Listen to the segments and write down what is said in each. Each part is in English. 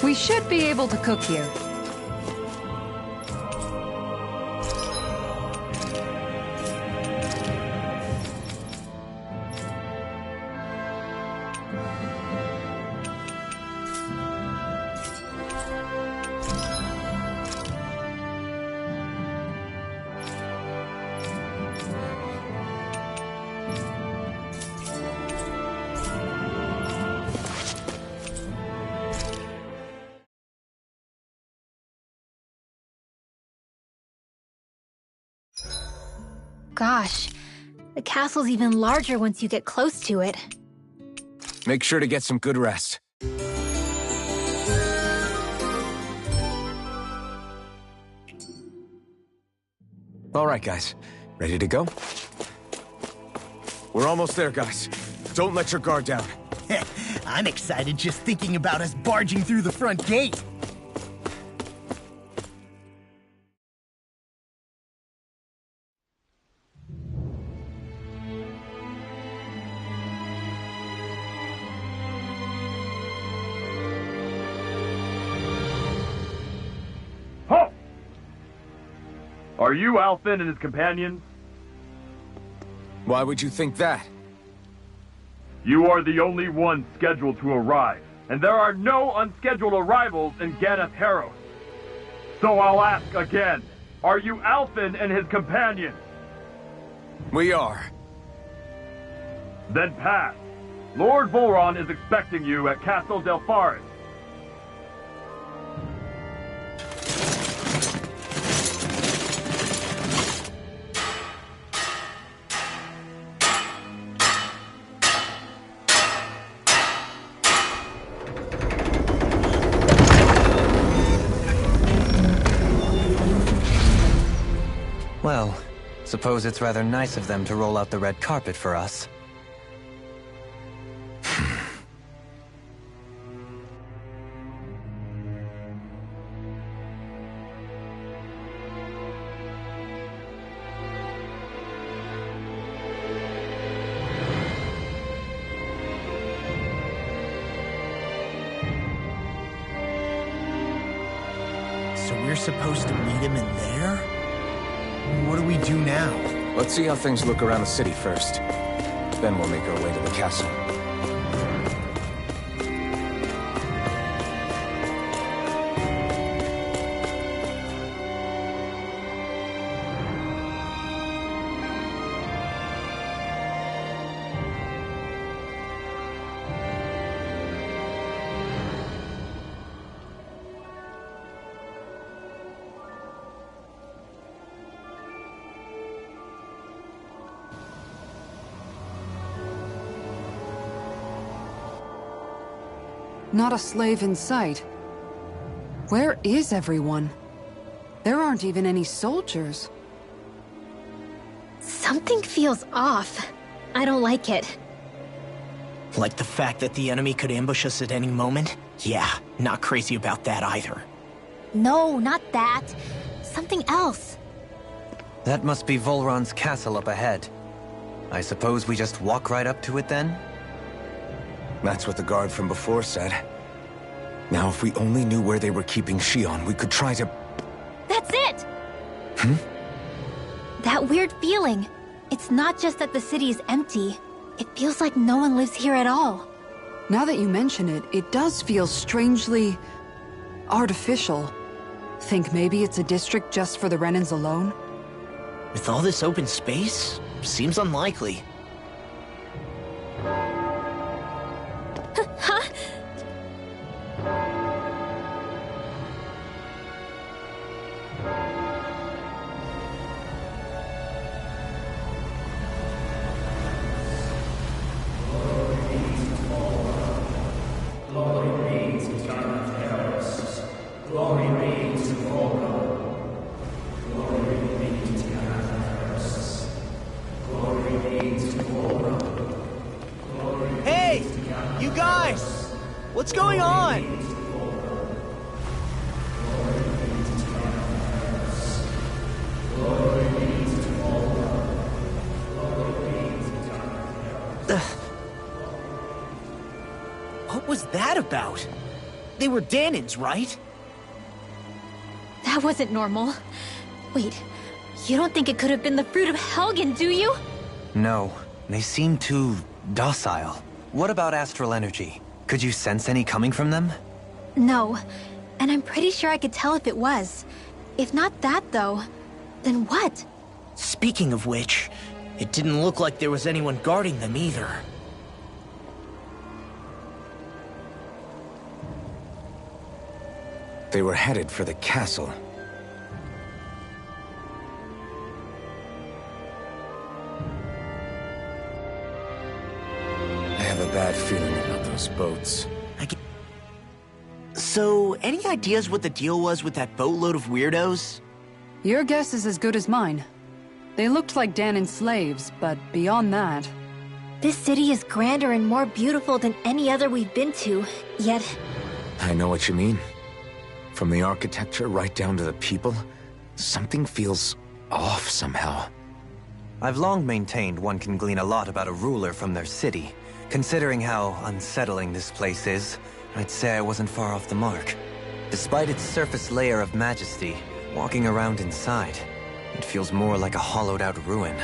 We should be able to cook here. gosh. The castle's even larger once you get close to it. Make sure to get some good rest. All right, guys. Ready to go? We're almost there, guys. Don't let your guard down. I'm excited just thinking about us barging through the front gate. Ho! Are you Alphen and his companions? Why would you think that? You are the only one scheduled to arrive, and there are no unscheduled arrivals in Ganatheros. So I'll ask again, are you Alphen and his companions? We are. Then pass. Lord Volron is expecting you at Castle Del Faris. Well, suppose it's rather nice of them to roll out the red carpet for us. So we're supposed to meet him in there? What do we do now? Let's see how things look around the city first. Then we'll make our way to the castle. Not a slave in sight. Where is everyone? There aren't even any soldiers. Something feels off. I don't like it. Like the fact that the enemy could ambush us at any moment? Yeah, not crazy about that either. No, not that. Something else. That must be Volron's castle up ahead. I suppose we just walk right up to it then? That's what the guard from before said. Now, if we only knew where they were keeping Shionne, we could try to... That's it! That weird feeling. It's not just that the city is empty. It feels like no one lives here at all. Now that you mention it, it does feel strangely... artificial. Think maybe it's a district just for the Renans alone? With all this open space? Seems unlikely. Huh? Hey! You guys! What's going on? What was that about? They were Dahnans, right? That wasn't normal. Wait, you don't think it could have been the fruit of Helgen, do you? No, they seem too docile. What about astral energy? Could you sense any coming from them? No, and I'm pretty sure I could tell if it was. If not that, though, then what? Speaking of which, it didn't look like there was anyone guarding them either. They were headed for the castle. a bad feeling about those boats. So, any ideas what the deal was with that boatload of weirdos? Your guess is as good as mine. They looked like Dahnan slaves, but beyond that... This city is grander and more beautiful than any other we've been to, yet... I know what you mean. From the architecture right down to the people, something feels off somehow. I've long maintained one can glean a lot about a ruler from their city. Considering how unsettling this place is, I'd say I wasn't far off the mark. Despite its surface layer of majesty, walking around inside, it feels more like a hollowed-out ruin.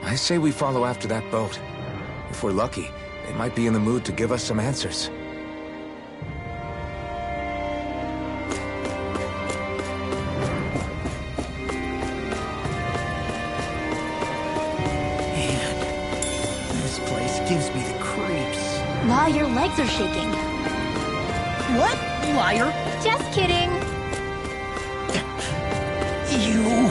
I say we follow after that boat. If we're lucky, they might be in the mood to give us some answers. Man, this place gives me the creeps. Wow, your legs are shaking. What? Liar! Just kidding. You...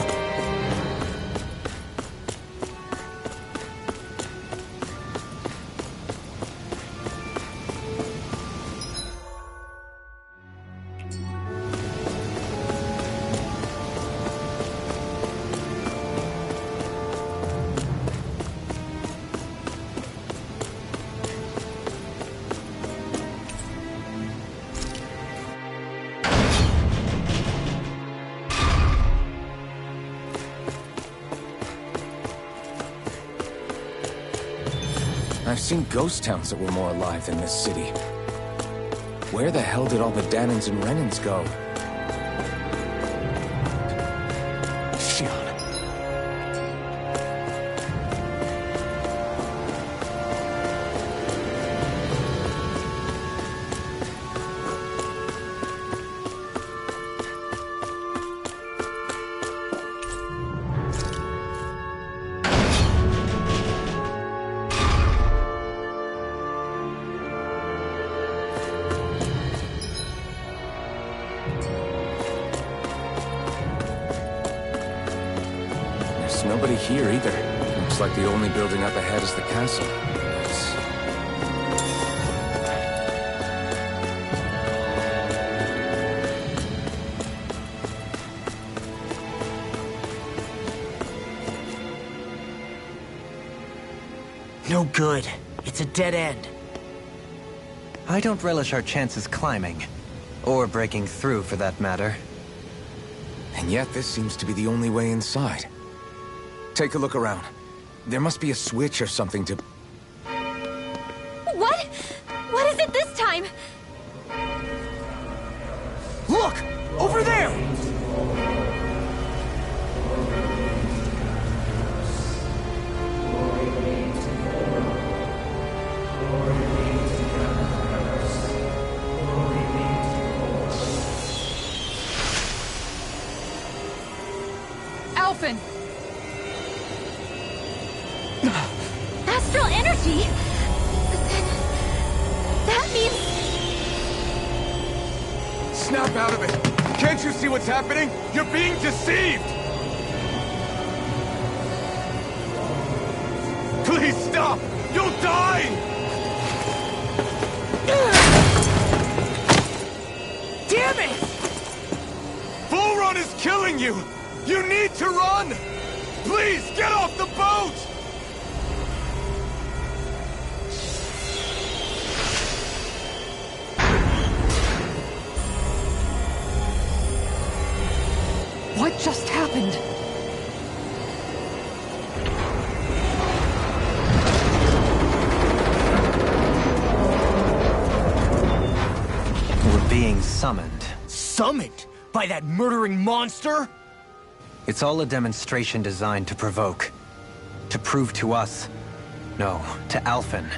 I've seen ghost towns that were more alive than this city. Where the hell did all the Dahnans and Renans go? Shionne. Nobody here either. Looks like the only building up ahead is the castle. No good. It's a dead end. I don't relish our chances climbing. Or breaking through, for that matter. And yet this seems to be the only way inside. Take a look around. There must be a switch or something to... What? What is it this time? Look! Over there! Alphen! Astral energy? Then... that means... Snap out of it! Can't you see what's happening? You're being deceived! Please stop! You'll die! Damn it! Bull Run is killing you! You need to run! Please, get off the boat! What just happened? We're being summoned. Summoned? By that murdering monster? It's all a demonstration designed to provoke. To prove to us, no, to Alphen,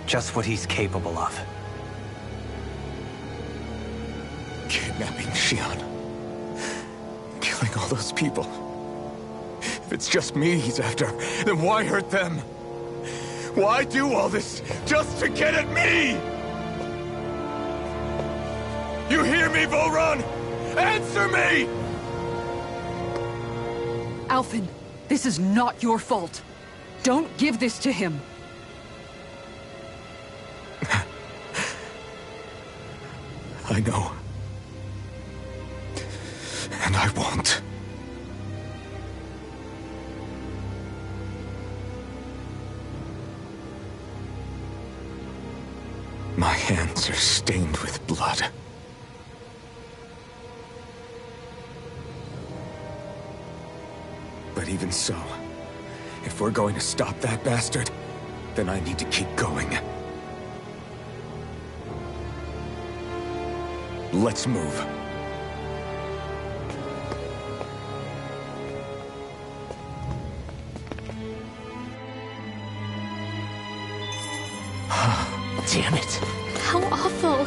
just what he's capable of. Kidnapping Shionne. Killing all those people. If it's just me he's after, then why hurt them? Why do all this just to get at me? You hear me, Volron? Answer me! Alphen, this is not your fault. Don't give this to him. I know. And I won't. My hands are stained with blood. But even so, if we're going to stop that bastard, then I need to keep going. Let's move. Damn it. How awful.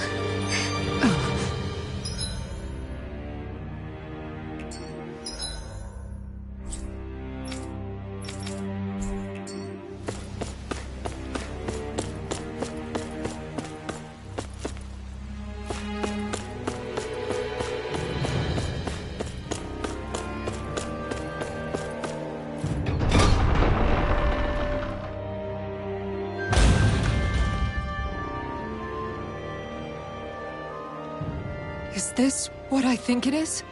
Is this what I think it is?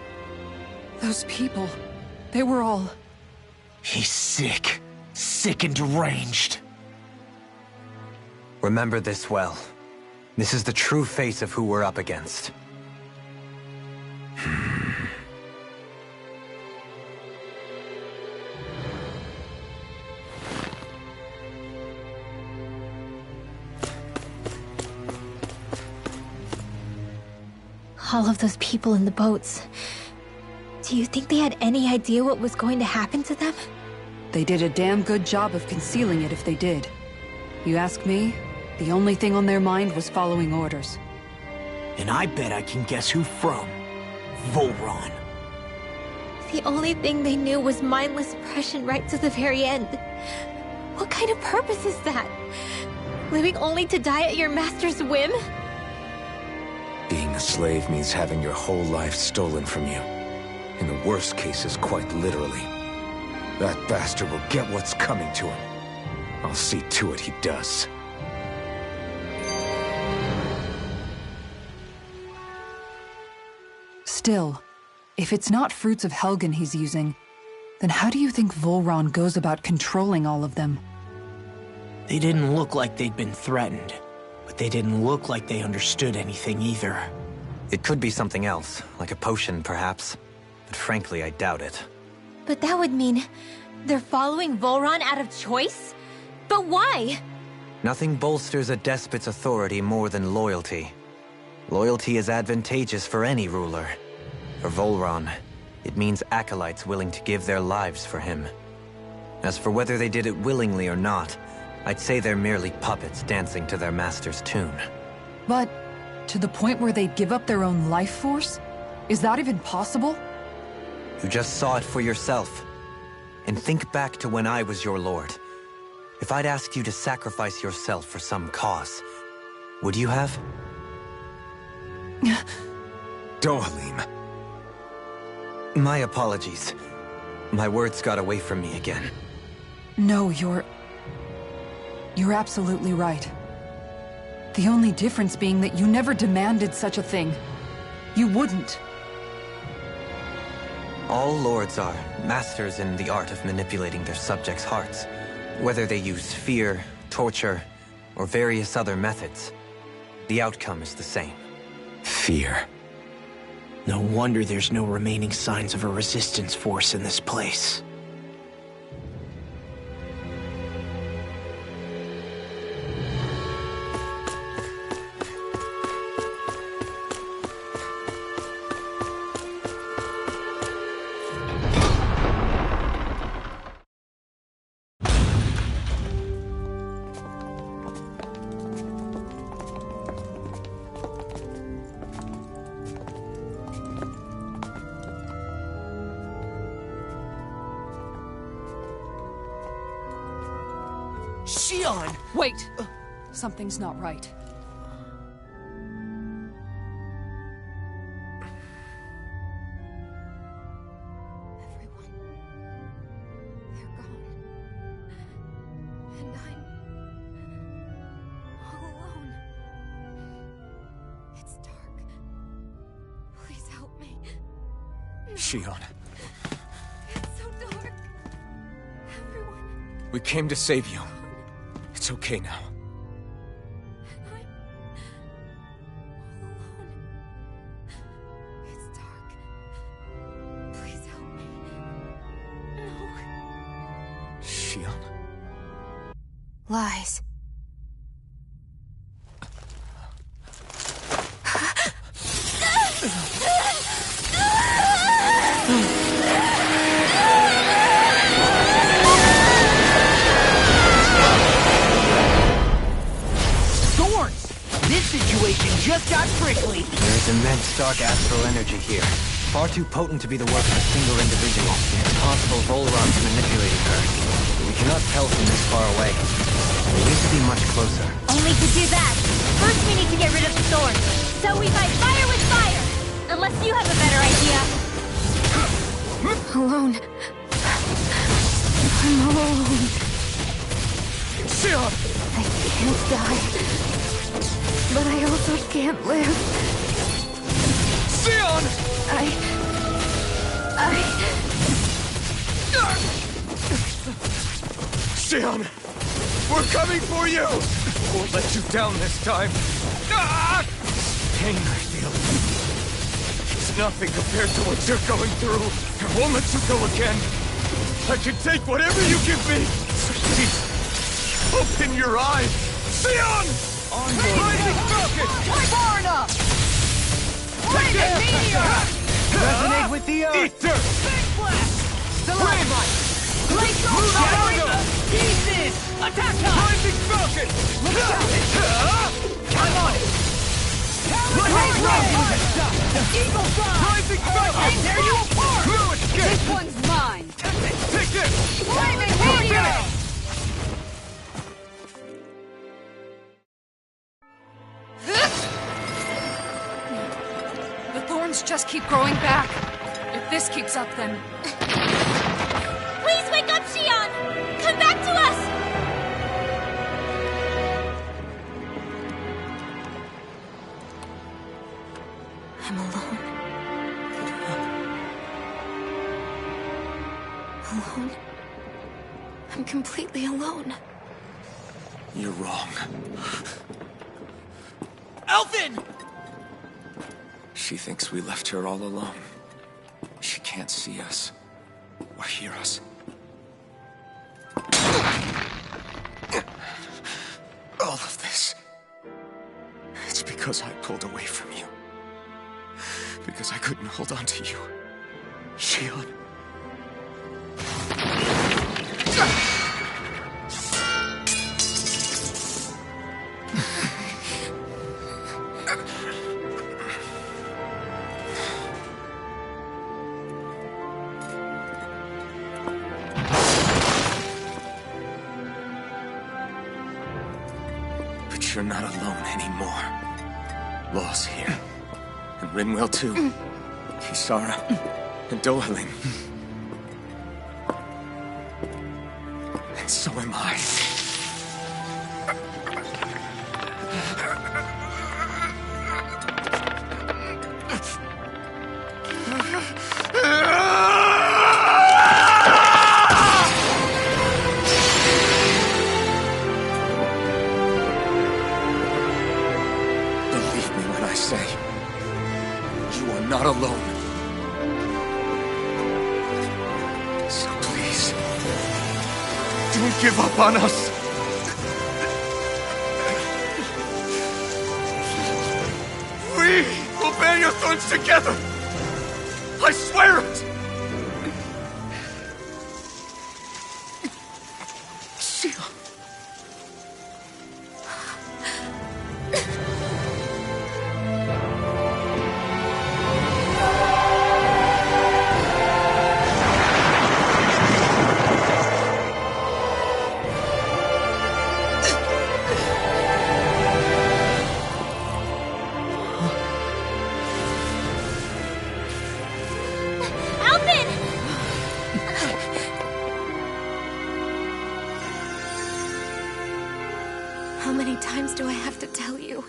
Those people, they were all... He's sick. Sick and deranged. Remember this well. This is the true face of who we're up against. All of those people in the boats. Do you think they had any idea what was going to happen to them? They did a damn good job of concealing it if they did. You ask me, the only thing on their mind was following orders. And I bet I can guess who from. Volron. The only thing they knew was mindless oppression right to the very end. What kind of purpose is that? Living only to die at your master's whim? Being a slave means having your whole life stolen from you. In the worst cases, quite literally. That bastard will get what's coming to him. I'll see to it he does. Still, if it's not fruits of Helgen he's using, then how do you think Volron goes about controlling all of them? They didn't look like they'd been threatened, but they didn't look like they understood anything either. It could be something else, like a potion perhaps. But frankly, I doubt it. But that would mean they're following Volron out of choice? But why? Nothing bolsters a despot's authority more than loyalty. Loyalty is advantageous for any ruler. For Volron, it means acolytes willing to give their lives for him. As for whether they did it willingly or not, I'd say they're merely puppets dancing to their master's tune. But to the point where they'd give up their own life force? Is that even possible? You just saw it for yourself. And think back to when I was your lord. If I'd asked you to sacrifice yourself for some cause, would you have? Dohalim. My apologies. My words got away from me again. No, you're absolutely right. The only difference being that you never demanded such a thing. You wouldn't. All lords are masters in the art of manipulating their subjects' hearts. Whether they use fear, torture, or various other methods, the outcome is the same. Fear. No wonder there's no remaining signs of a resistance force in this place. Shionne! Wait! Something's not right. Everyone. They're gone. And I'm all alone. It's dark. Shionne, It's so dark. Everyone. we came to save you. It's okay now. I'm all alone. It's dark. Please help me. No. Shionne. Lies. Thorns! This situation just got prickly. There's immense dark astral energy here. Far too potent to be the work of a single individual. It's possible Volron's manipulating her. But we cannot tell from this far away. We need to be much closer. Only to do that, first we need to get rid of the thorns. So we fight fire with fire! Unless you have a better idea. Alone. I'm all alone. Shionne! I can't die. But I also can't live. Shionne! Shionne! We're coming for you! Won't let you down this time. Ah! Pain I feel. It's nothing compared to what you're going through. I won't let you go again. I can take whatever you give me. So please, open your eyes. Shionne! Rising Falcon! Barna! Blazing meteor! Resonate with the earth! Ether! Big blast! Stalagmite! Glacial shadow! Pieces! Attack time! Rising Falcon! Come on it! Great Rocket! Eagle Fly! Rising Falcon! I tear you apart! No escape! This one's mine. Take this! Flaming meteor! The thorns just keep growing back. If this keeps up, then... Please wake up, Shionne! Come back to us! I'm alone. Alone? I'm completely alone. You're wrong. Alphen! She thinks we left her all alone. She can't see us or hear us. All of this. It's because I pulled away from you. Because I couldn't hold on to you. Shionne. But you're not alone anymore. Law's here. And Rinwell too. Kisara. And Dohaling. And so am I. Believe me when I say, you are not alone. So please, don't give up on us. We will bear your thorns together. I swear it. Shionne. Alphen! How many times do I have to tell you?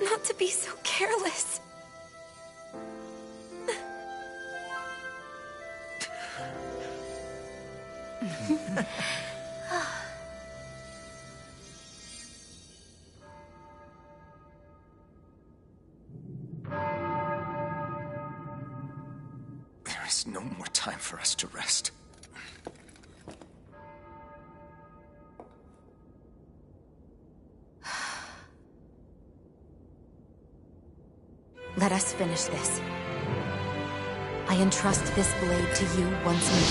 Not to be so careless. There is no more time for us to rest. Let us finish this. I entrust this blade to you once more.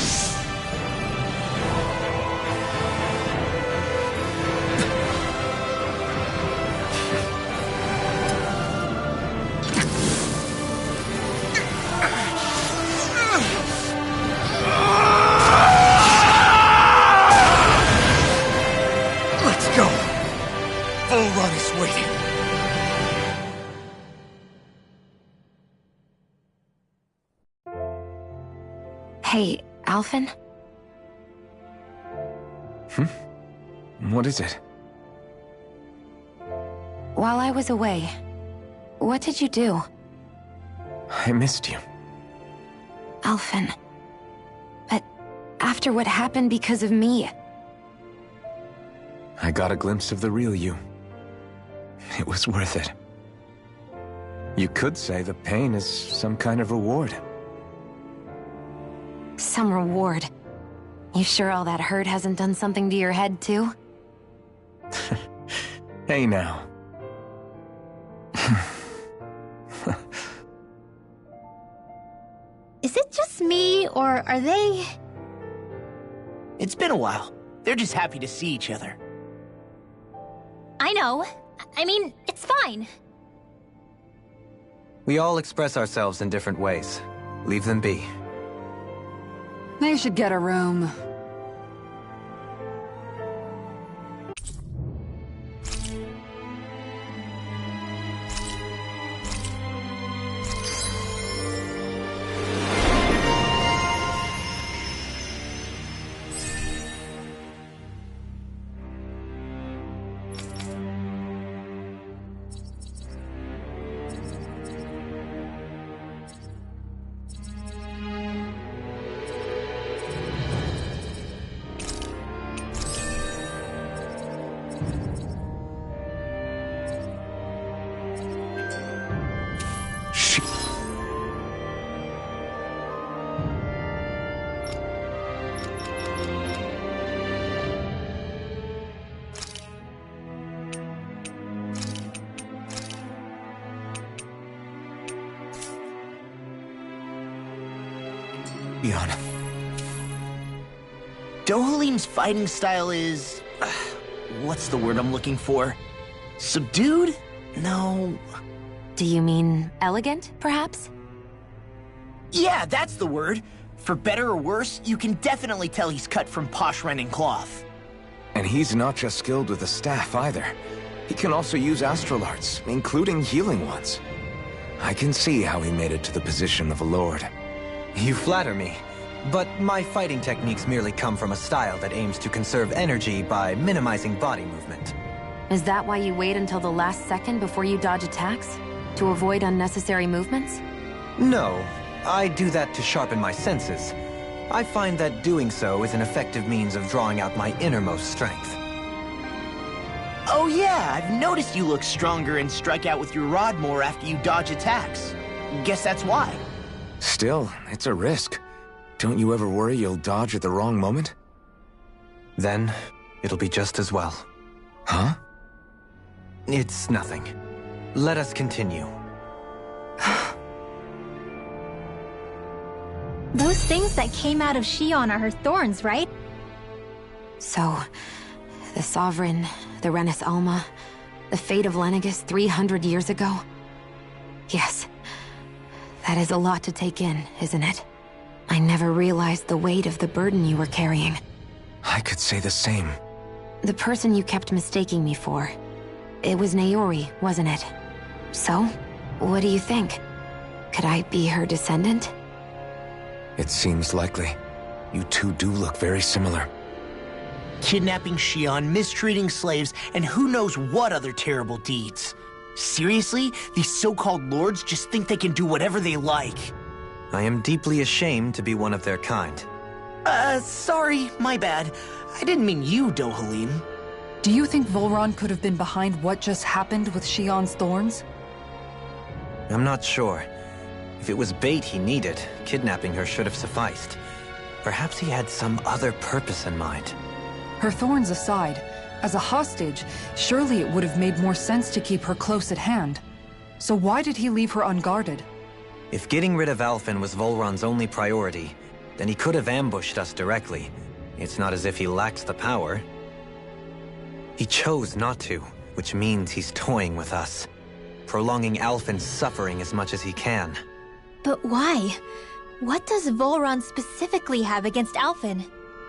Let's go! Full run is waiting. Hey, Alphen? What is it? While I was away, what did you do? I missed you. Alphen. But after what happened because of me... I got a glimpse of the real you. It was worth it. You could say the pain is some kind of reward. Some reward. You sure all that hurt hasn't done something to your head, too? Hey now. Is it just me, or are they... It's been a while. They're just happy to see each other. I know. I mean, it's fine. We all express ourselves in different ways. Leave them be. They should get a room. Shionne. Dohalim's fighting style is... what's the word I'm looking for? Subdued? No... Do you mean elegant, perhaps? Yeah, that's the word. For better or worse, you can definitely tell he's cut from posh Renin cloth. And he's not just skilled with the staff either. He can also use astral arts, including healing ones. I can see how he made it to the position of a lord. You flatter me, but my fighting techniques merely come from a style that aims to conserve energy by minimizing body movement. Is that why you wait until the last second before you dodge attacks? To avoid unnecessary movements? No, I do that to sharpen my senses. I find that doing so is an effective means of drawing out my innermost strength. Oh yeah, I've noticed you look stronger and strike out with your rod more after you dodge attacks. Guess that's why. Still, it's a risk. Don't you ever worry you'll dodge at the wrong moment? Then, it'll be just as well. Huh? It's nothing. Let us continue. Those things that came out of Shionne are her thorns, right? So, the Sovereign, the Renis Alma, the fate of Lenegis 300 years ago? Yes. That is a lot to take in, isn't it? I never realized the weight of the burden you were carrying. I could say the same. The person you kept mistaking me for. It was Naori, wasn't it? So, what do you think? Could I be her descendant? It seems likely. You two do look very similar. Kidnapping Shionne, mistreating slaves, and who knows what other terrible deeds. Seriously? These so-called lords just think they can do whatever they like. I am deeply ashamed to be one of their kind. Sorry, my bad. I didn't mean you, Dohalim. Do you think Volron could have been behind what just happened with Shionne's thorns? I'm not sure. If it was bait he needed, kidnapping her should have sufficed. Perhaps he had some other purpose in mind. Her thorns aside, as a hostage, surely it would have made more sense to keep her close at hand. So why did he leave her unguarded? If getting rid of Alphen was Volron's only priority, then he could have ambushed us directly. It's not as if he lacks the power. He chose not to, which means he's toying with us, prolonging Alphen's suffering as much as he can. But why? What does Volron specifically have against Alphen?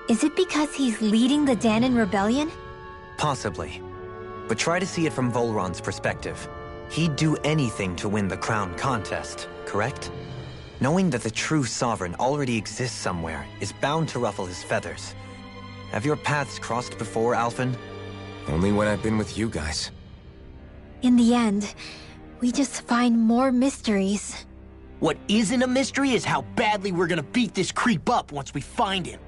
Is it because he's leading the Dahnan rebellion? Possibly. But try to see it from Volron's perspective. He'd do anything to win the crown contest, correct? Knowing that the true sovereign already exists somewhere is bound to ruffle his feathers. Have your paths crossed before, Alphen? Only when I've been with you guys. In the end, we just find more mysteries. What isn't a mystery is how badly we're gonna beat this creep up once we find him.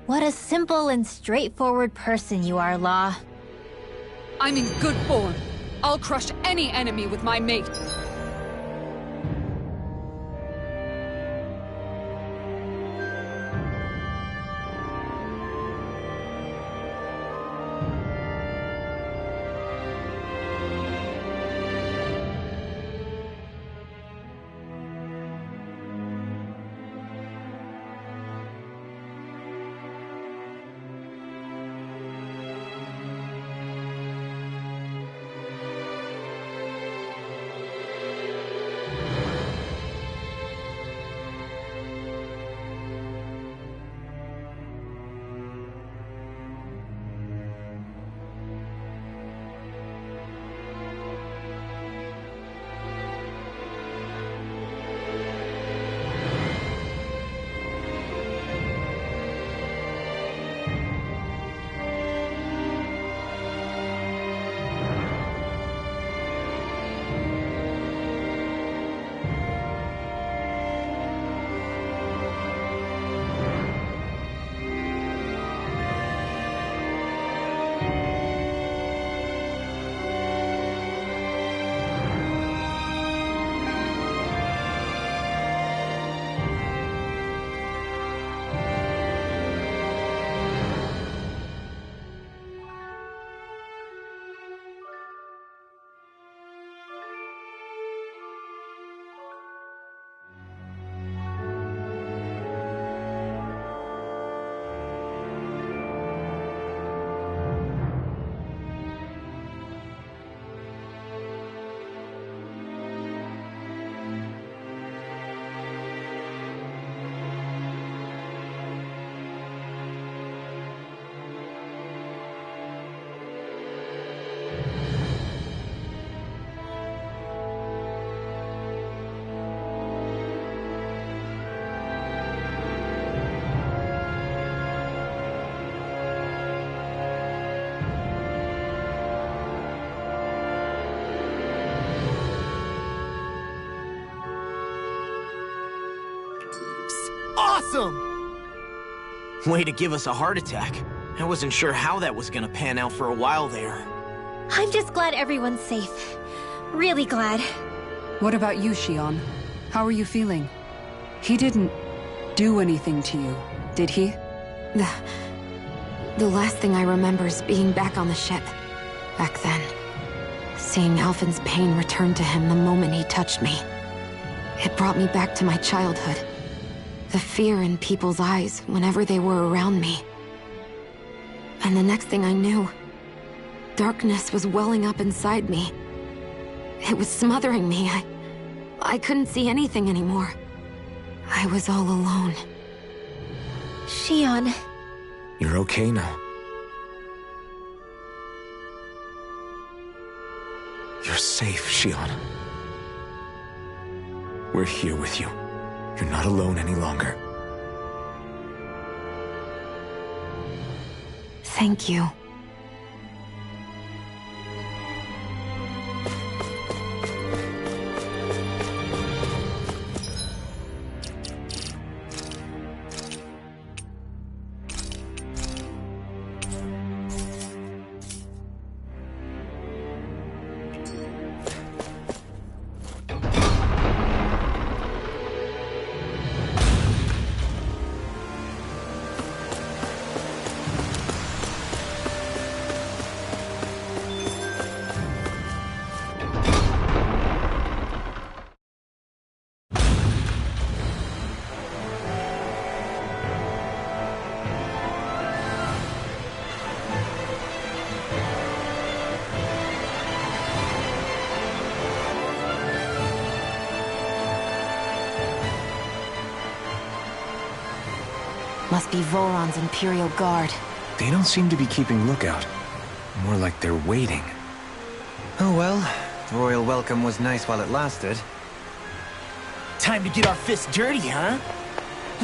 What a simple and straightforward person you are, Law. I'm in good form. I'll crush any enemy with my mate. Awesome! Way to give us a heart attack. I wasn't sure how that was gonna pan out for a while there. I'm just glad everyone's safe. Really glad. What about you, Shionne? How are you feeling? He didn't do anything to you, did he? The last thing I remember is being back on the ship. Back then. Seeing Alphen's pain return to him the moment he touched me. It brought me back to my childhood. The fear in people's eyes whenever they were around me. And the next thing I knew, darkness was welling up inside me. It was smothering me. I couldn't see anything anymore. I was all alone. Shionne. You're okay now. You're safe, Shionne. We're here with you. You're not alone any longer. Thank you. Must be Volron's Imperial Guard. They don't seem to be keeping lookout. More like they're waiting. Oh well, the royal welcome was nice while it lasted. Time to get our fists dirty, huh?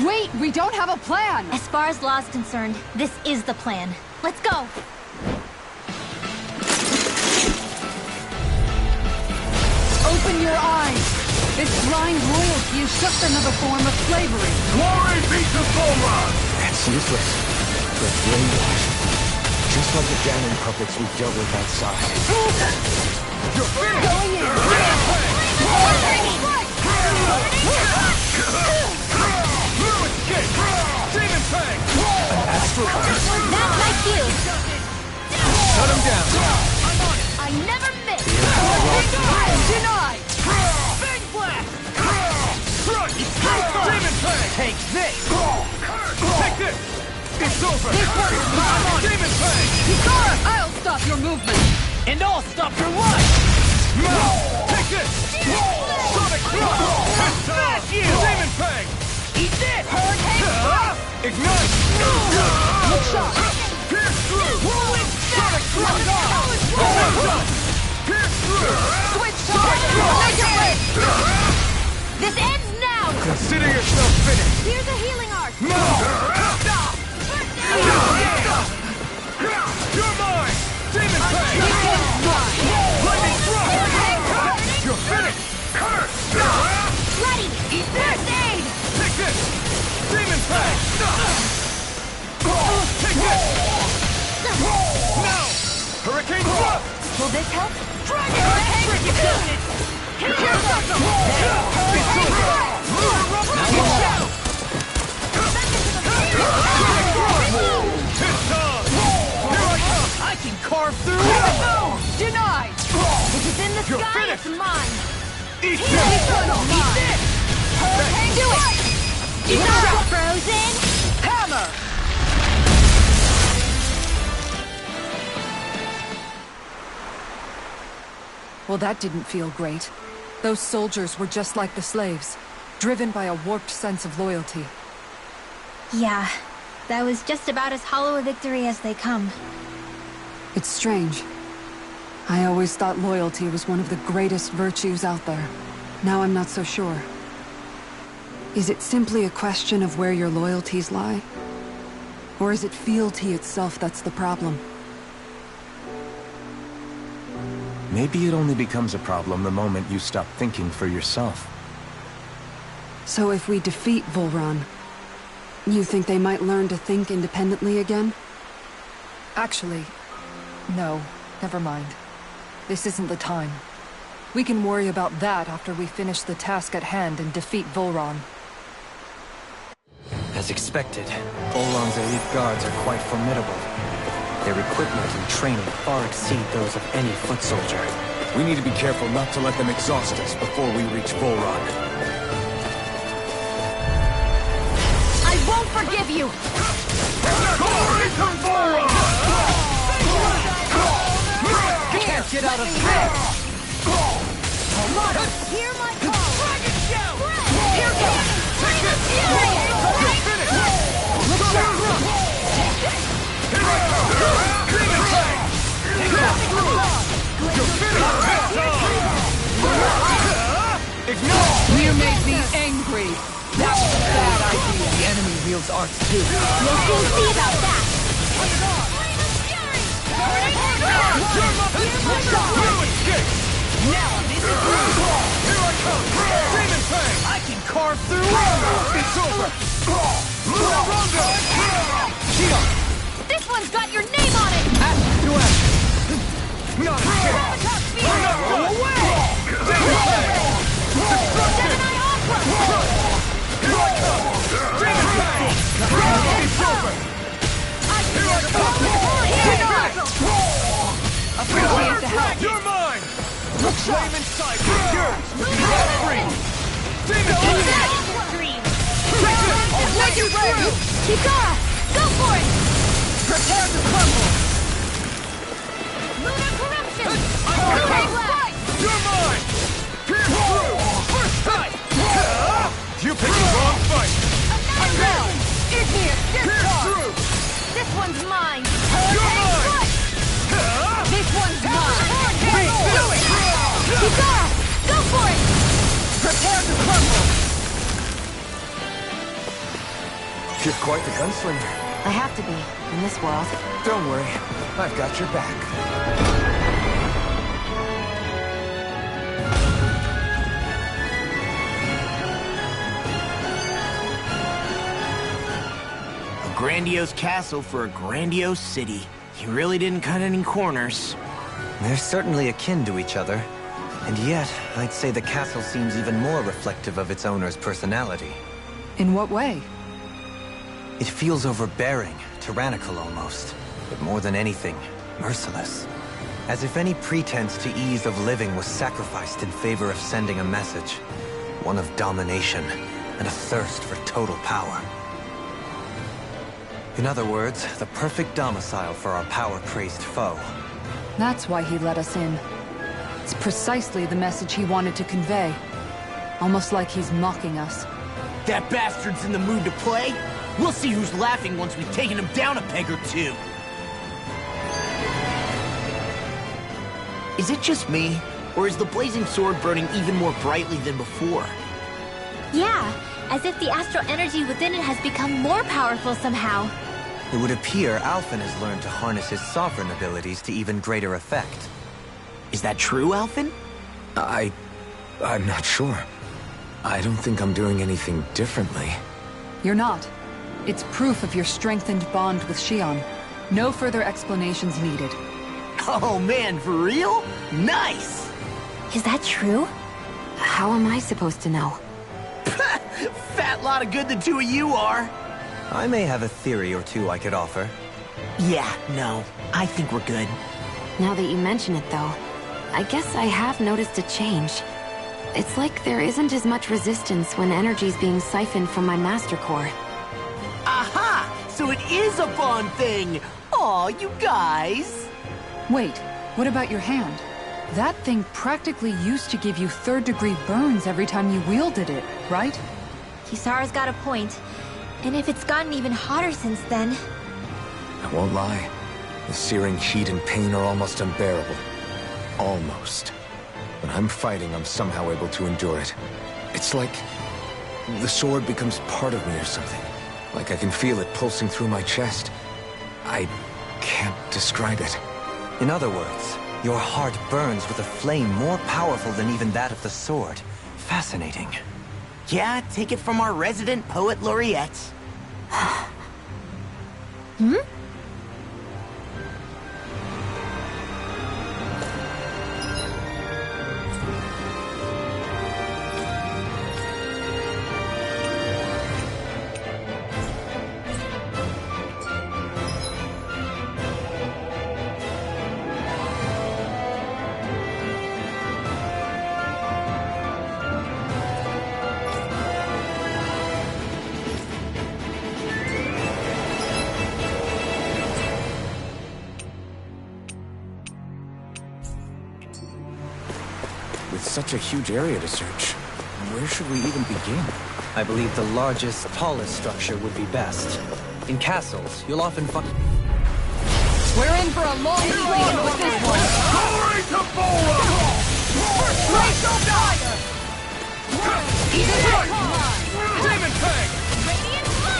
Wait, we don't have a plan! As far as law's concerned, this is the plan. Let's go! Open your eyes! This blind royalty is just another form of slavery. Glory be to Volron! That's useless. They're brainwashed. Just like the Dahna puppets we dealt with outside. You're finished! Going in! Blue escape! Demon Fang! That's my cue! Shut him down. I never miss! Denied! Big Blast! Crush! Demon Fang! Take this! Take this! It's over! Demon Fang! I'll stop your movement! And I'll stop your life! Take this! Sonic Thrust! Smash you! Demon Fang! Eat this! Ignite! Look shot! Pierce through! Sonic Thrust! Pierce through! Switch shot! Make it wait! This ends now! Consider yourself finished. Here's a healing arc! You're mine! Demon Fang! Lightning Thrust! You're finished! Ready! Eat this! Aid! Take this! Demon Fang! Take this! Now! Hurricane Thrust! Will this help? Dragon Hurricane! I can carve through it! Denied! If it's in the You're sky, finished. it's mine! Eat this! Eat this! Do it! Not frozen! Hammer! Well, that didn't feel great. Those soldiers were just like the slaves, driven by a warped sense of loyalty. Yeah, that was just about as hollow a victory as they come. It's strange. I always thought loyalty was one of the greatest virtues out there. Now I'm not so sure. Is it simply a question of where your loyalties lie? Or is it fealty itself that's the problem? Maybe it only becomes a problem the moment you stop thinking for yourself. So if we defeat Volron, you think they might learn to think independently again? Actually, no. Never mind. This isn't the time. We can worry about that after we finish the task at hand and defeat Volron. As expected, Volron's elite guards are quite formidable. Their equipment and training far exceed those of any foot soldier. We need to be careful not to let them exhaust us before we reach Volron. I won't forgive you! Glory to Volron! Can't get out of this! Hear my call! Dragon Shout! Here goes! Take this! You're finished! Here I come! Demon Fang! You're finished! Ignite! You made me angry! That was a bad idea! The enemy wields arts too. We'll soon see about that! Blue escape! Now this is Here I come! Demon Fang! I can carve through it! It's over! Blue Rondo! Shionne! This one's got your name on it! To us! Not a chance! We're not Go done! away! Demon Fang! Destruction! Here I come! Demon Fang! It's over! Here I come! Appreciate the help! You're mine! Look Flame inside you! Yours! Set free! Demon Fang! Take this! Make it through! Hikara! Go for it! Prepare to crumble! Lunar corruption! Lunar Blast! You're mine! Pierce through! First strike! You picked the wrong fight! Another! This one's mine! You're mine! This one's mine! Do it! Kikara! Go for it! Prepare to crumble! You're quite the gunslinger. I have to be, in this world. Don't worry, I've got your back. A grandiose castle for a grandiose city. You really didn't cut any corners. They're certainly akin to each other. And yet, I'd say the castle seems even more reflective of its owner's personality. In what way? It feels overbearing, tyrannical almost. But more than anything, merciless. As if any pretense to ease of living was sacrificed in favor of sending a message. One of domination, and a thirst for total power. In other words, the perfect domicile for our power-crazed foe. That's why he let us in. It's precisely the message he wanted to convey. Almost like he's mocking us. That bastard's in the mood to play? We'll see who's laughing once we've taken him down a peg or two. Is it just me? Or is the blazing sword burning even more brightly than before? Yeah, as if the astral energy within it has become more powerful somehow. It would appear Alphen has learned to harness his sovereign abilities to even greater effect. Is that true, Alphen? I'm not sure. I don't think I'm doing anything differently. You're not. It's proof of your strengthened bond with Shionne. No further explanations needed. Oh man, for real? Nice! Is that true? How am I supposed to know? Fat lot of good the two of you are. I may have a theory or two I could offer. Yeah, no. I think we're good. Now that you mention it, though, I guess I have noticed a change. It's like there isn't as much resistance when energy's being siphoned from my master core. Aha! So it is a bond thing! Aw, you guys! Wait, what about your hand? That thing practically used to give you third-degree burns every time you wielded it, right? Kisara's got a point. And if it's gotten even hotter since then... I won't lie. The searing heat and pain are almost unbearable. Almost. When I'm fighting, I'm somehow able to endure it. It's like the sword becomes part of me or something. Like I can feel it pulsing through my chest. I can't describe it. In other words, your heart burns with a flame more powerful than even that of the sword. Fascinating. Yeah, take it from our resident poet laureate. Hmm? With such a huge area to search, where should we even begin? I believe the largest, tallest structure would be best. In castles, you'll often find... We're in for a long weekend with this one! Glory to Bola! Race of fire! Demon Tank!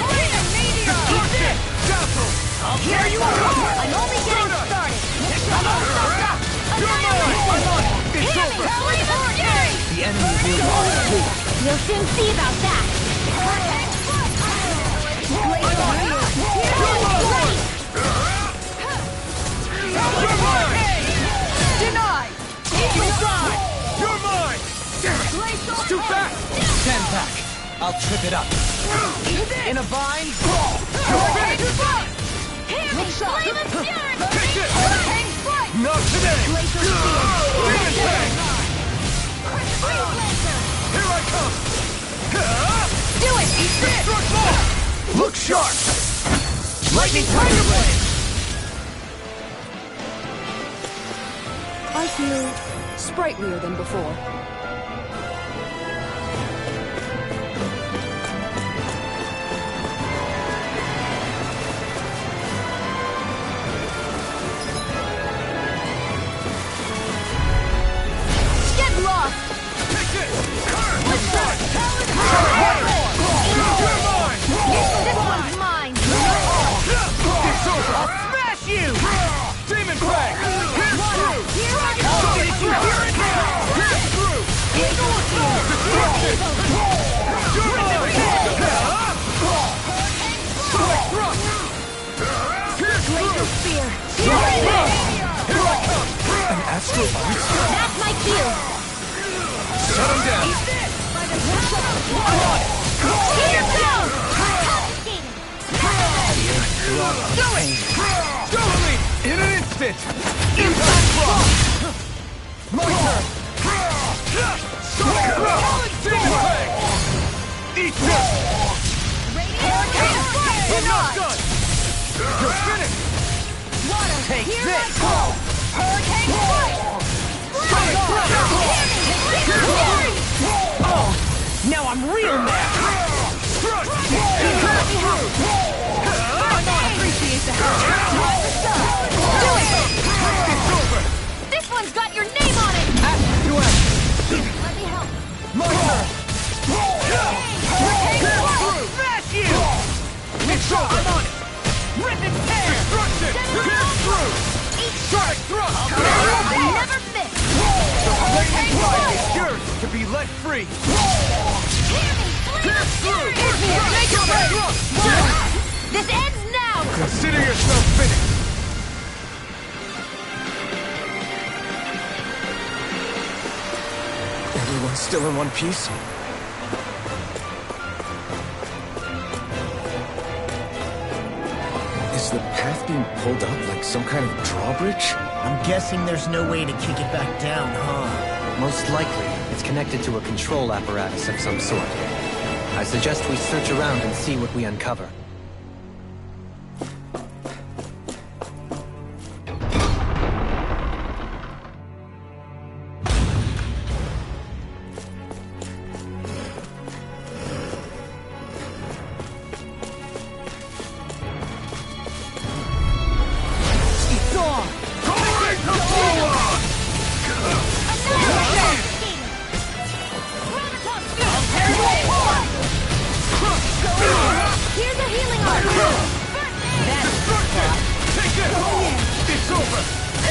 Radiant meteor! Here you are! I'm only getting started! You're mine! I'm on it! It's over! The enemy will not. You'll soon see about that! You're mine! Denied! You're mine! It's too fast! Stand back. I'll trip it up. In a bind? Take it! Not today! Demon Tank! Here I come! Do it! Destruct ball! Look sharp! Lightning Tiger Blade! I feel sprightlier than before. That's my cue! Shut him down! Here you go! Totally! In an instant! Impact block! My turn! Sonic block! Demon Ray! Eat this! I'm not done! You're finished! Take Here this! I go! Hurricane Strike! Oh! Now I'm real mad! Appreciate the help! Do it! It's over! This one's got your name on it! Let Let me help! My turn! Smash you! It's over! I'm on it! Rip and tear! Destruction! Pierce through! Sonic thrust! I never miss! The flaming fire is yours to be let free! Pierce through! Make it right! This ends now! Consider yourself finished! Everyone's still in one piece? Is the path being pulled up like some kind of drawbridge? I'm guessing there's no way to kick it back down, huh? Most likely, it's connected to a control apparatus of some sort. I suggest we search around and see what we uncover. Here's a healing arm! Take this! It's over!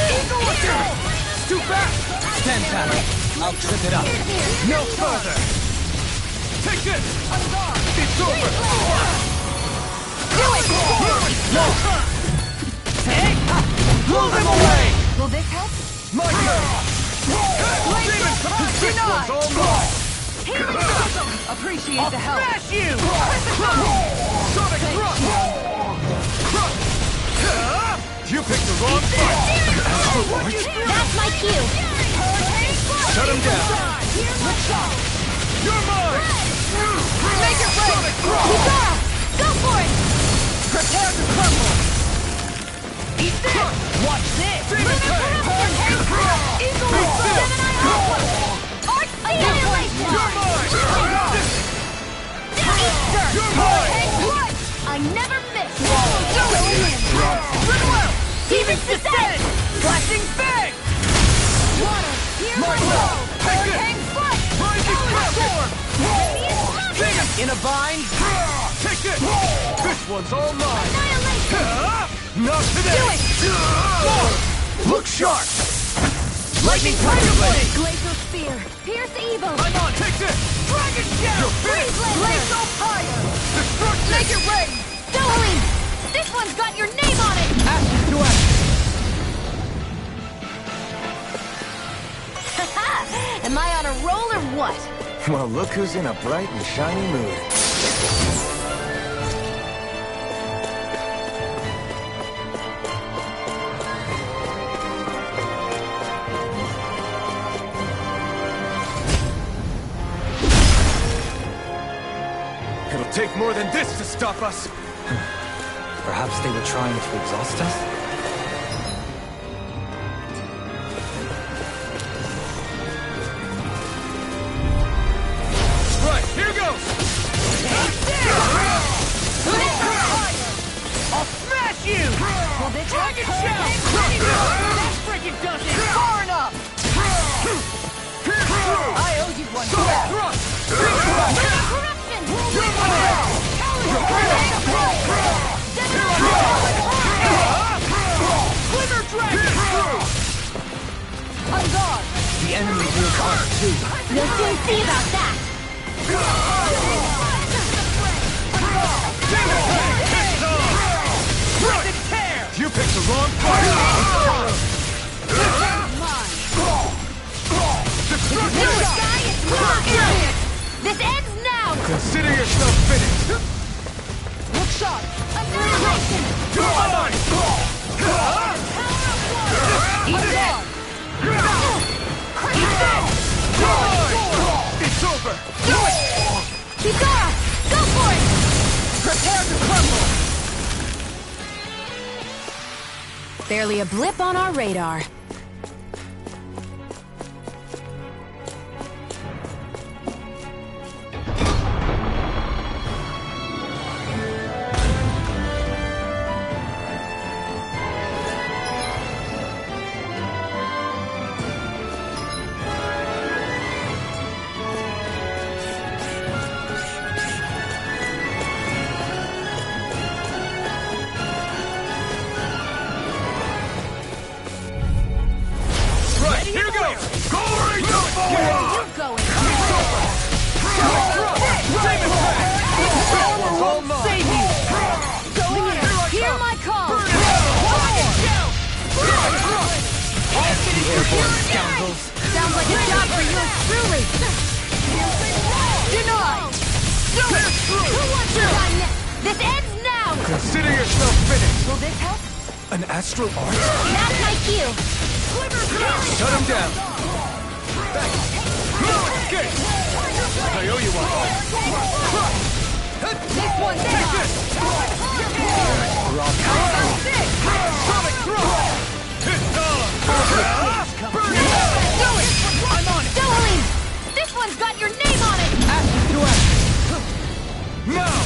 It's too fast! Stand tight. I'll trip it up. No further! Take this! It's over! Do it! Move him away! Will this help? My turn! This one's all mine! Appreciate the help. Smash you! Sonic thrust! You picked the wrong fight! That's my cue. Shut him down! You're mine! Make it rain! Sonic thrust! Ghidorah, go for it! Prepare to crumble! Eat this! Watch this! Demon Ray! Eagle Beat this! Arch Annihilation! You're mine! Easter! You're mine! Blood! I never miss! Demons descend! Flashing bang! Water! Here My I go! turn! Take this! Hurricane Flush! Rising platform! In a bind! Take this! This one's all mine! Annihilation! Not today! Do it! Look sharp! Lightning Tiger Blade! Glacial Spear! Pierce evil! I'm on! Take this! Dragon Shell! You're finished! Glacial Fire! Destruction! Make it rain! Dohaline! This one's got your name on it! Ashes to ash! Am I on a roll or what? Well, look who's in a bright and shiny mood. It'll take more than this to stop us! Perhaps they were trying to exhaust us? Right, here goes! I'll smash you! Will this Dragon Shell! That frigid does it! far enough? I owe you one back. Thrust! Corruption! Glimmer Dragon! On guard! The enemy will come too. We'll soon see about that! Rip and tear! You picked the wrong fight! Barely a blip on our radar. Sounds like a job for yours truly! Denied! Do it! Who wants to die next? This ends now! Consider yourself finished! Will this help? An astral art? That's my cue! Shut him down! Thanks! No escape! I owe you one! This one's Take this! How about this? Sonic throw! It's on! Burn it! Do it! I'm on it! Dohalim! This one's got your name on it! Now!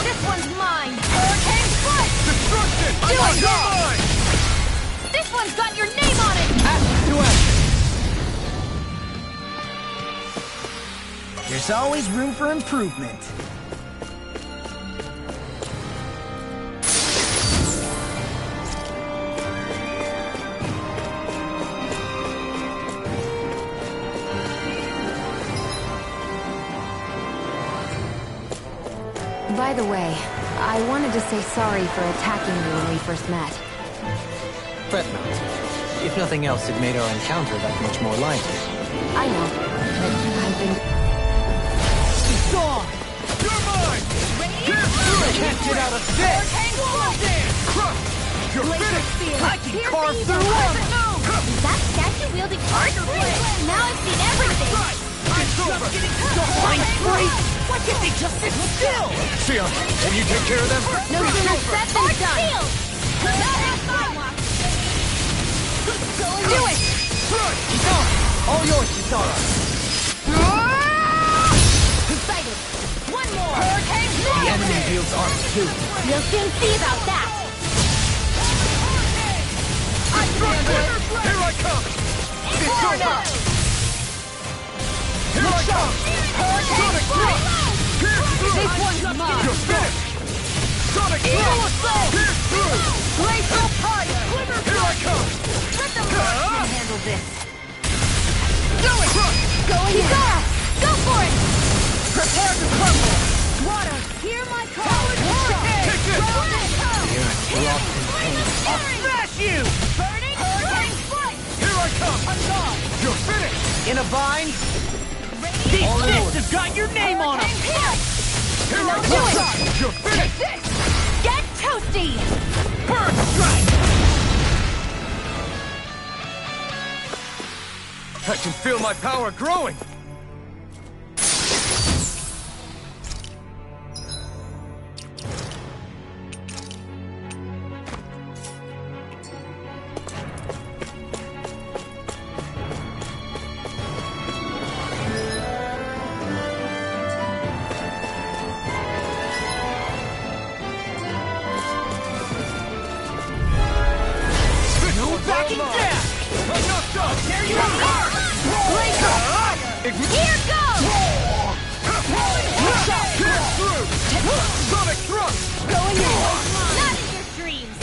This one's mine! Hurricane Strike! Destruction! Do it! Mine! This one's got your name on it! There's always room for improvement. By the way, I wanted to say sorry for attacking you when we first met. Fret not. If nothing else, it made our encounter that much more lively. I know, but I've been... Gone! You're mine! Can't get out of this! Crush! You're finished! I can carve through armor! That statue-wielding art? Now I've seen everything! It's over! Mind free! Why can't they just sit still? Shionne, can you take care of them? No sooner said than done! Do it! All yours, Kisara. Excited! One more! Hurricane The enemy wields art too. We'll soon see about that! Here I come! It's over! Here I come! Sonic Thrust! Pierce through! This one's mine! You're finished! Sonic Evil Thrust! assault! Pierce through! Glacial fire! Here I come! Let the Lord handle this! Do it! Going in! Go for it! Prepare to crumble. Water, hear my call! Take this! I'll smash you! Burning hurricane strike! Here I come! You're finished! In a bind. These fists have got your name on them. Here I Do come! it! You're finished! Get toasty! Bird strike. I can feel my power growing! Backing down. Enough done! There you are. Here goes! Pierce through! Sonic Thrust! Going in! Not in your dreams!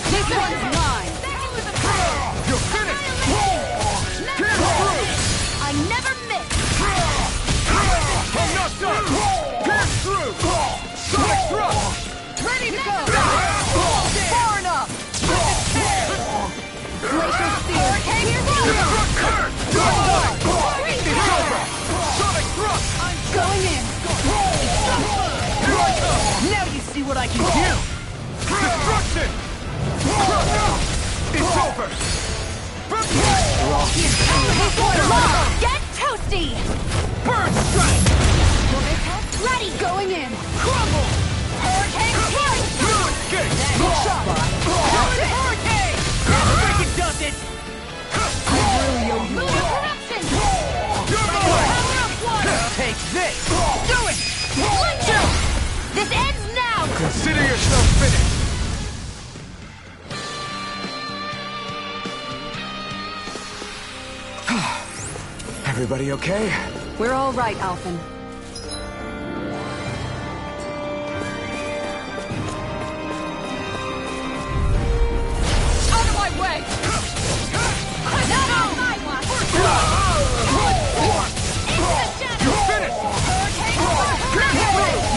This one's mine! You're finished! Pierce through! I never miss! I'm not done! Pierce through! Sonic Thrust! Ready to go! Far enough! Glacial Spear! Destruction! It's over! Sonic Thrust! I'm going in! Here I come! Now you see what I can do. Destruction! It's over! Get toasty! Bird strike. Ready! Going in! Crumble. Hurricane strike! No escape! Shot. Everybody okay? We're all right, Alphen. Out of my way! Not on my watch! You're finished!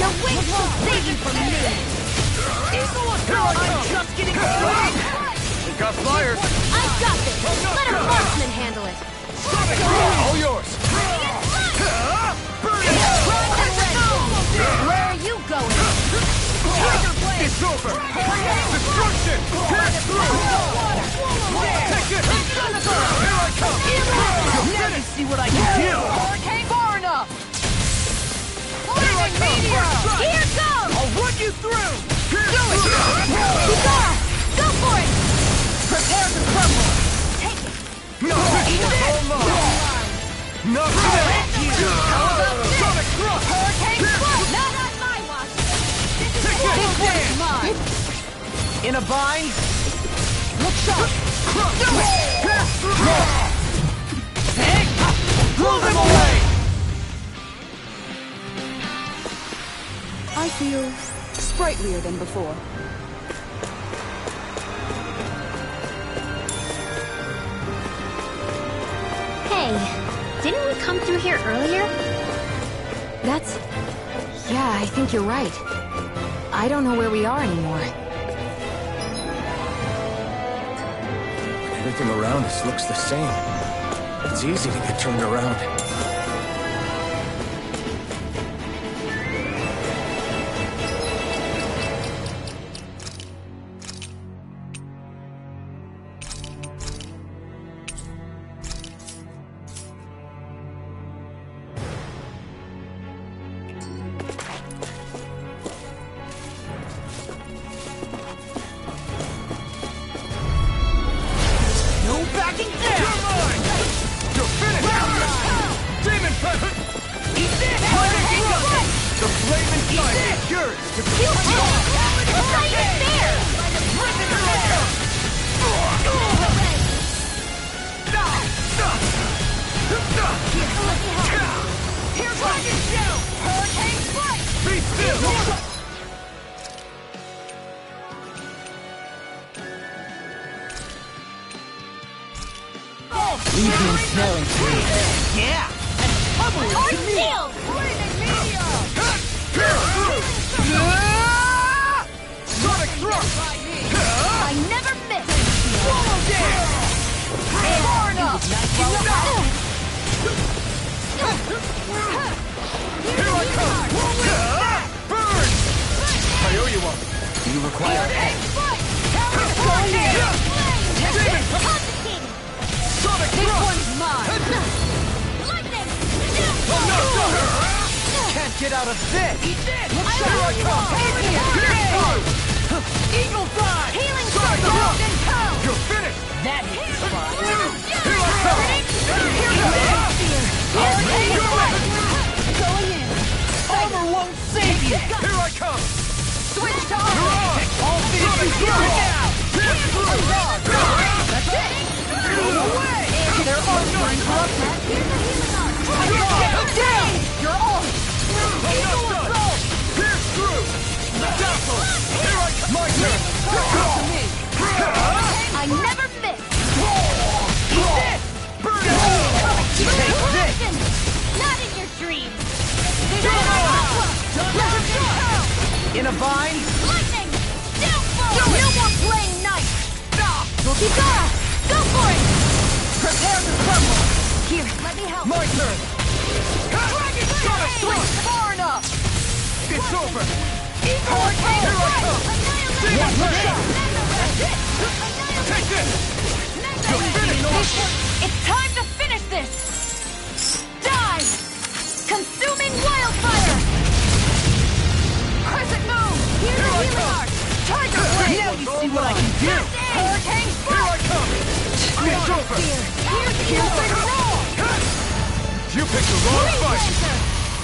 Your wings won't save you from me! I'm just getting started! We got flyers! I've got this! Let a marksman handle it! All yours! Where are you going? It's over! Destruction! Pass through! Take it! Here I come! Now you see what I can do! Hurricane far enough! Lightning meteor! Here goes! I'll run you through! Do it! Dahna! Go for it! Prepare to crumble! Take it! No! Not today! How about this? Hurricane Flush! Not on my watch! This one's mine! In a bind? Look sharp! Do it! Blow them away! I feel sprightlier than before. Hey, didn't we come through here earlier? Yeah, I think you're right. I don't know where we are anymore. Everything around us looks the same. It's easy to get turned around. Leave me smelling free. Yeah! And trouble to me! Shield! Lightning meteor! Sonic thrust! I never miss! Swallow dance! Far enough! Here I come! Burn! I owe you one. Do you require Sonic This thrust! one's mine! Lightning! I'm not done! Can't get out of this! Here I come! Eagle fly! Healing Sonic sword! thrust! And pound! You're finished! That hits fine! Here I come! Going in! Armor won't save you! Here I come! Switch to You're armor! on! I'll finish you now! Pierce through! That's it! Move away! Their arms are interrupted! Down! You're on! I'm not done! Pierce through! Dazzle! Here I come! My turn! I never miss! Burn it! Take this! Not in your dreams! In a bind? Lightning! Downfall! No more playing nice! Dahna! Go for it! Prepare to crumble! Here, let me help. My turn! Sonic thrust! Far enough! It's over! Hurricane! Here I come! Demon Blade! Take this! You're finished! It's time to finish this! Die! Consuming wildfire! Crescent moon! Here's the healing arc! Tiger blade! Now you see what I can do! Hurricane Here I come! It's over! Here's the roar! You picked the wrong fight!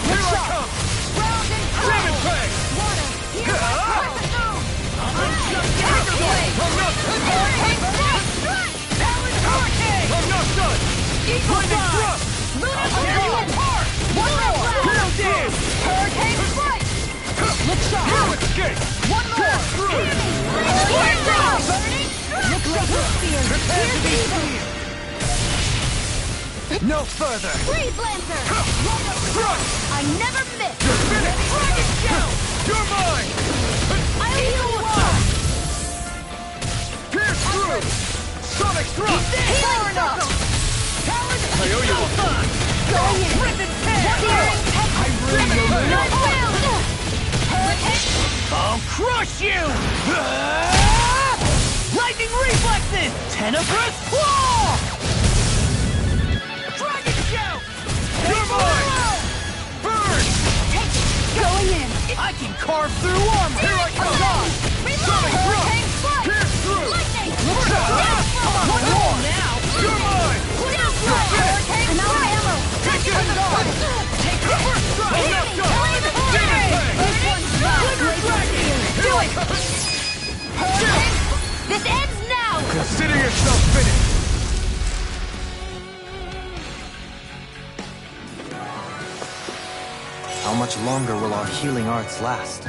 Here I come! Round and Demon Blade! Water! Here's my crescent moon! Tiger blade! I'm not done! Hurricane strike! Strike! Balanced hurricane! I'm not done! Eagle Lightning fly! thrust! Lunar escape! One more! Hear me! Burning! Prepare to be freed! No further! Breathe, Lancer! I never miss! You're finished! Dragon Show! You're mine! I'll heal the world! Pierce through! Sonic thrust! Far enough! I owe you one! Going in! Rip and tear! I really will! I'll crush you! Lightning reflexes! Tenebrous claw! Dragon Show! You're mine! Burn! Going in! I can carve through armor! Here I come! Sonic thrust! Pierce through! Lightning! One more now! You're mine! Another ammo! Take it! Take it! Enough done! Demon Fang! This one's mine! Do it! This ends now! Consider yourself finished! How much longer will our healing arts last?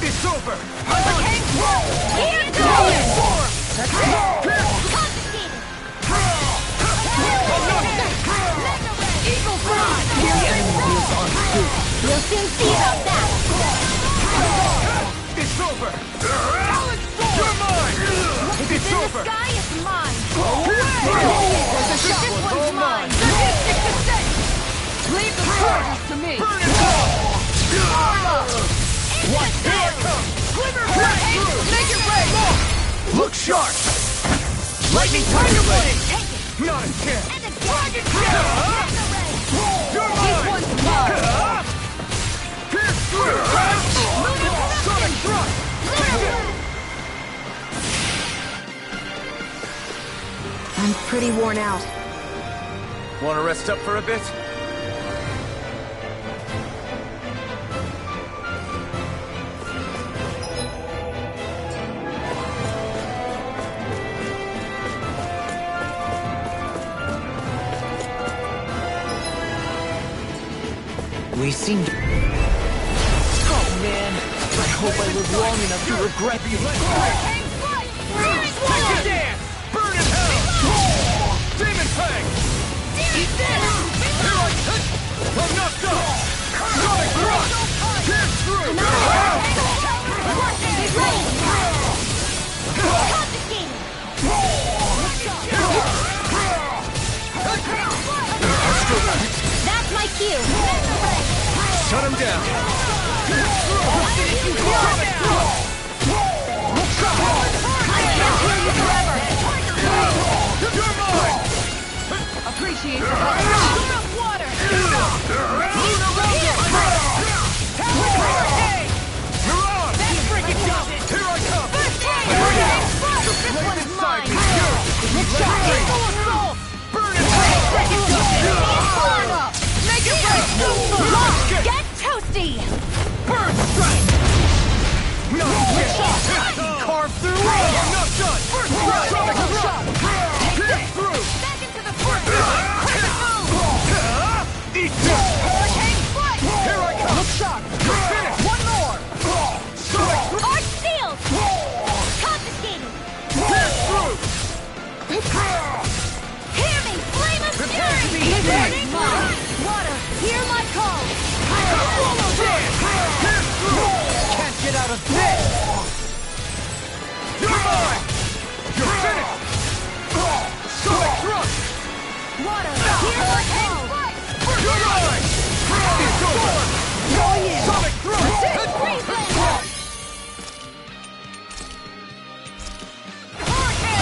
It's over! Here goes! Eagle Fly! We'll soon see about that! It's over! You're mine! It's over! The sky is mine! This one's mine! Sadistic descent! Leave the charges to me! Burn it all! What? Here I come! Glimmer Blade! Make it rain! Look sharp! Lightning Tiger Blade! Not a chance! And the Dragon Shell! You're This mine! one's mine! Pierce through! Sonic thrust! I'm pretty worn out. Want to rest up for a bit? We seem to... Oh man, I hope I live long enough to regret the Take a dance! Burn in hell! Demon Fang! Eat this! Here I come! I'm knocked up! Sonic thrust! Pierce through! That's my cue! Shut him down! You're mine! Appreciate the help! Water! That freaking does it! Here I come! This one's mine! Full assault! Burn it hell! Mine! Water, hear my call! Swallow this! Can't get out of this! You're mine! You're finished! Sonic thrust! Water, hear my call! You're mine! It's over! Going in! Sonic thrust! Freeze it!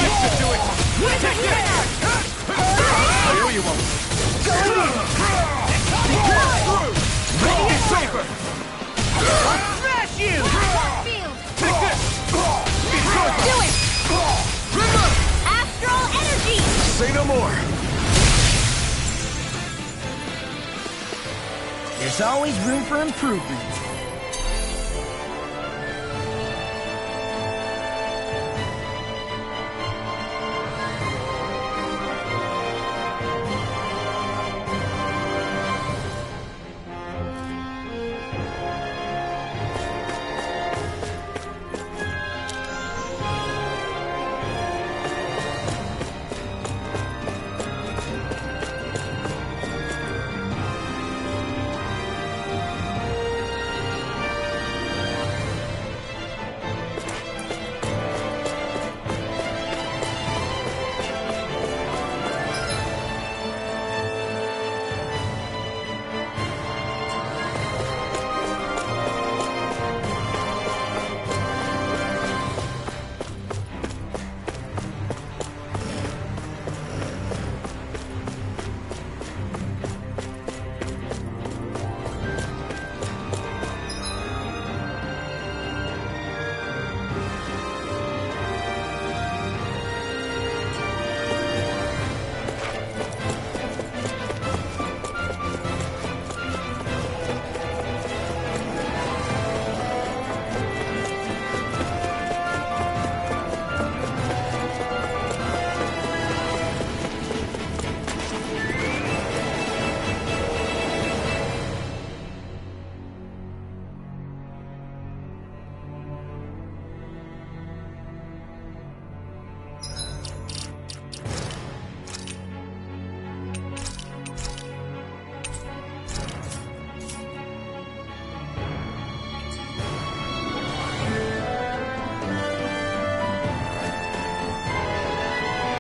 This should do it! Wizard here! I know you won't! Radiant Saber! I'll smash you! Field! Take this! Do it! Remember! Astral energy! Say no more. There's always room for improvement.